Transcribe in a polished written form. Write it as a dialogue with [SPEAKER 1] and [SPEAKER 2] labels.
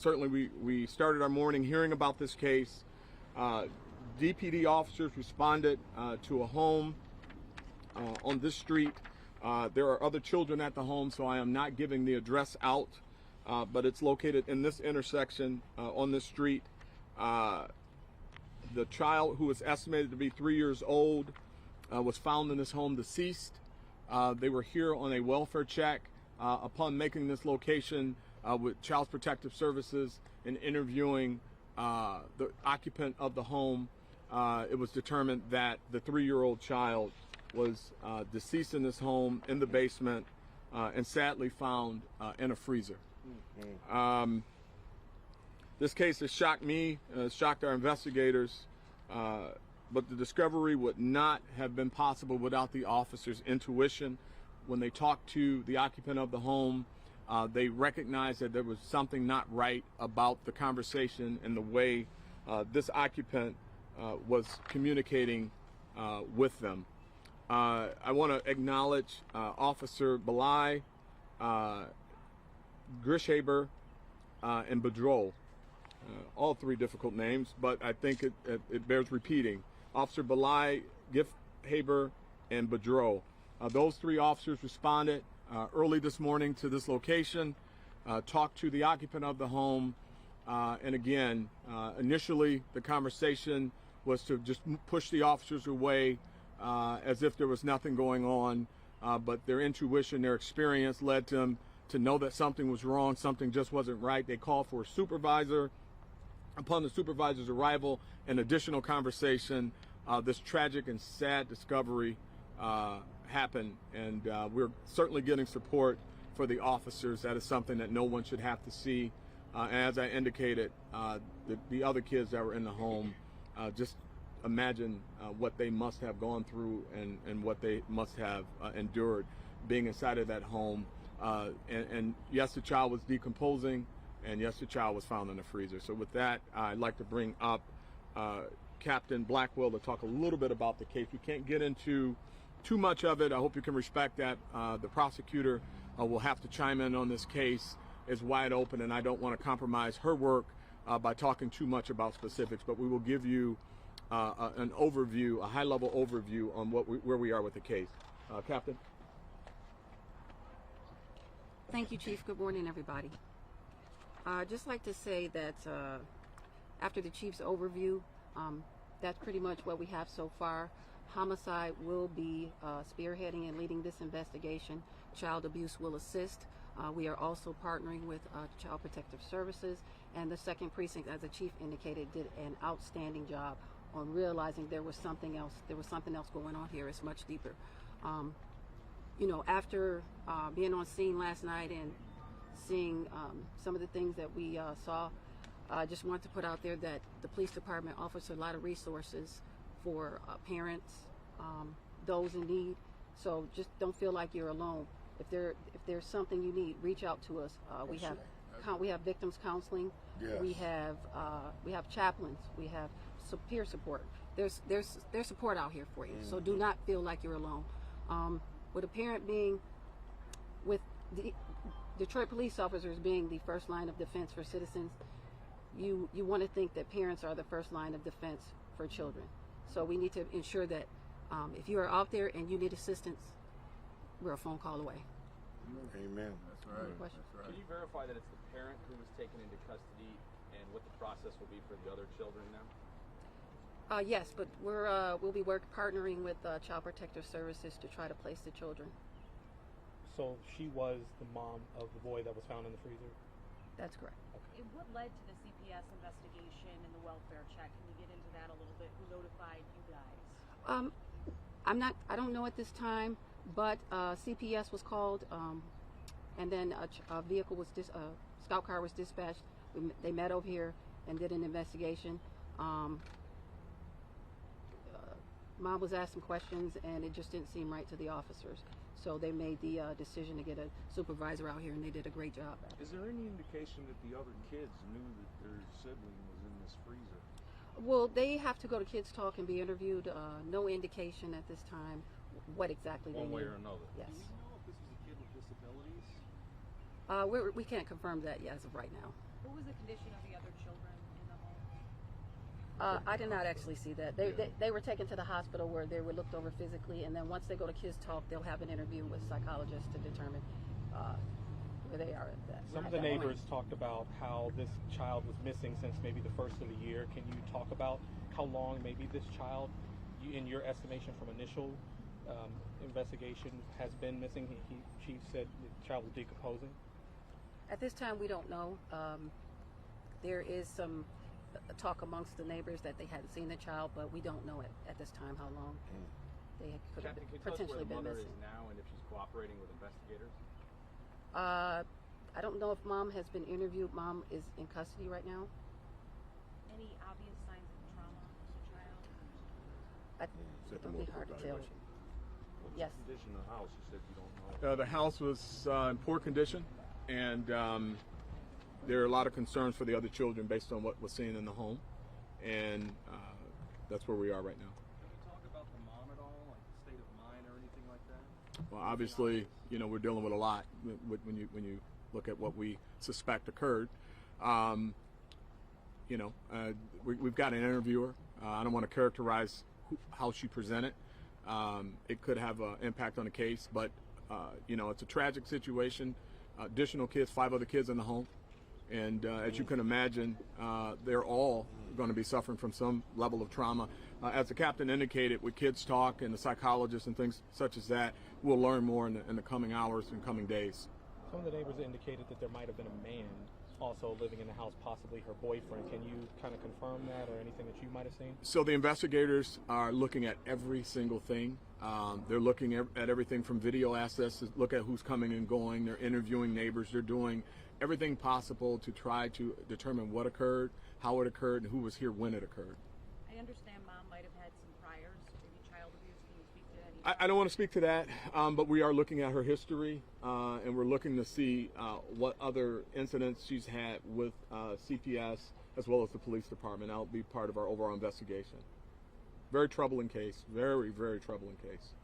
[SPEAKER 1] Certainly, we started our morning hearing about this case. DPD officers responded to a home on this street. There are other children at the home, so I am not giving the address out, but it's located in this intersection on this street. The child, who is estimated to be 3 years old, was found in this home deceased. They were here on a welfare check. Upon making this location with Child Protective Services and interviewing the occupant of the home, it was determined that the 3-year-old child was deceased in this home in the basement and sadly found in a freezer. This case has shocked me, shocked our investigators, but the discovery would not have been possible without the officers' intuition. When they talked to the occupant of the home, they recognized that there was something not right about the conversation and the way this occupant was communicating with them. I want to acknowledge Officer Belay, Grishaber, and Bedrol. All three difficult names, but I think it bears repeating. Officer Belay, Gifhaber, and Bedrol. Those three officers responded early this morning to this location, talked to the occupant of the home, and again, initially the conversation was to just push the officers away as if there was nothing going on, but their intuition, their experience led them to know that something was wrong, something just wasn't right. They called for a supervisor. Upon the supervisor's arrival and additional conversation, this tragic and sad discovery happen, and we're certainly getting support for the officers. That is something that no one should have to see. And as I indicated, the other kids that were in the home, just imagine what they must have gone through and what they must have endured being inside of that home. And yes, the child was decomposing, and yes, the child was found in the freezer. So with that, I'd like to bring up Captain Blackwell to talk a little bit about the case. We can't get into too much of it. I hope you can respect that. The prosecutor will have to chime in on this case. It's wide open, and I don't want to compromise her work by talking too much about specifics, but we will give you an overview, a high-level overview on where we are with the case. Captain?
[SPEAKER 2] Thank you, Chief. Good morning, everybody. I'd just like to say that after the Chief's overview, that's pretty much what we have so far. Homicide will be spearheading and leading this investigation. Child abuse will assist. We are also partnering with Child Protective Services, and the 2nd Precinct, as the Chief indicated, did an outstanding job on realizing there was something else. There was something else going on here. It's much deeper. You know, after being on scene last night and seeing some of the things that we saw, I just want to put out there that the police department offers a lot of resources for parents, those in need. So just don't feel like you're alone. If there's something you need, reach out to us. We have victims counseling. Yes. We have chaplains. We have peer support. There's support out here for you. Mm-hmm. So do not feel like you're alone. With a parent being, with the Detroit police officers being the first line of defense for citizens, you want to think that parents are the first line of defense for children. So we need to ensure that if you are out there and you need assistance, we're a phone call away.
[SPEAKER 3] Amen.
[SPEAKER 4] That's right.
[SPEAKER 2] That's
[SPEAKER 4] right. Can you verify that it's the parent who was taken into custody and what the process will be for the other children now?
[SPEAKER 2] Yes, but we'll be partnering with Child Protective Services to try to place the children.
[SPEAKER 5] So she was the mom of the boy that was found in the freezer?
[SPEAKER 2] That's correct.
[SPEAKER 6] Okay. What led to the CPS investigation and the welfare check? Can you get into that a little bit? Who notified you guys?
[SPEAKER 2] I don't know at this time, but CPS was called, and then a vehicle was scout car was dispatched. They met over here and did an investigation. Mom was asked some questions, and it just didn't seem right to the officers. So they made the decision to get a supervisor out here, and they did a great job.
[SPEAKER 3] Is there any indication that the other kids knew that their sibling was in this freezer?
[SPEAKER 2] Well, they have to go to Kids Talk and be interviewed. No indication at this time what exactly they knew.
[SPEAKER 3] One way or another.
[SPEAKER 2] Yes.
[SPEAKER 7] Do you know if this was a kid with disabilities?
[SPEAKER 2] We can't confirm that yet as of right now.
[SPEAKER 6] What was the condition of the other children in the home?
[SPEAKER 2] I did not actually see that. They were taken to the hospital where they were looked over physically, and then once they go to Kids Talk, they'll have an interview with psychologists to determine where they are at that.
[SPEAKER 5] Some of
[SPEAKER 2] at
[SPEAKER 5] the
[SPEAKER 2] that point.
[SPEAKER 5] neighbors talked about how this child was missing since maybe the first of the year. Can you talk about how long maybe this child, in your estimation from initial investigation, has been missing? Chief said the child was decomposing.
[SPEAKER 2] At this time, we don't know. There is some talk amongst the neighbors that they hadn't seen the child, but we don't know at this time how long they could have
[SPEAKER 4] Captain, can you tell us where
[SPEAKER 2] potentially
[SPEAKER 4] the
[SPEAKER 2] been
[SPEAKER 4] mother
[SPEAKER 2] missing.
[SPEAKER 4] is now and if she's cooperating with investigators?
[SPEAKER 2] I don't know if mom has been interviewed. Mom is in custody right now.
[SPEAKER 6] Any obvious signs of trauma as a child?
[SPEAKER 2] It'll be hard to tell.
[SPEAKER 3] What's
[SPEAKER 2] Yes.
[SPEAKER 3] the condition of the house? You said you don't know.
[SPEAKER 1] The house was in poor condition, and there are a lot of concerns for the other children based on what was seen in the home, and that's where we are right now.
[SPEAKER 3] Can you talk about the mom at all, like the state of mind or anything like that?
[SPEAKER 1] Well, obviously, we're dealing with a lot when you look at what we suspect occurred. We've got an interviewer. I don't want to characterize how she presented. It could have an impact on the case, but it's a tragic situation. Additional kids, 5 other kids in the home, and as you can imagine, they're all going to be suffering from some level of trauma. As the captain indicated, with Kids Talk and the psychologists and things such as that, we'll learn more in the coming hours and coming days.
[SPEAKER 5] Some of the neighbors indicated that there might have been a man also living in the house, possibly her boyfriend. Can you kind of confirm that or anything that you might have seen?
[SPEAKER 1] So the investigators are looking at every single thing. They're looking at everything from video assets to look at who's coming and going. They're interviewing neighbors. They're doing everything possible to try to determine what occurred, how it occurred, and who was here when it occurred.
[SPEAKER 6] I understand mom might have had some priors, maybe child abuse. Can you speak to any?
[SPEAKER 1] I don't want to speak to that, but we are looking at her history, and we're looking to see what other incidents she's had with CPS as well as the police department. That'll be part of our overall investigation. Very troubling case. Very, very troubling case.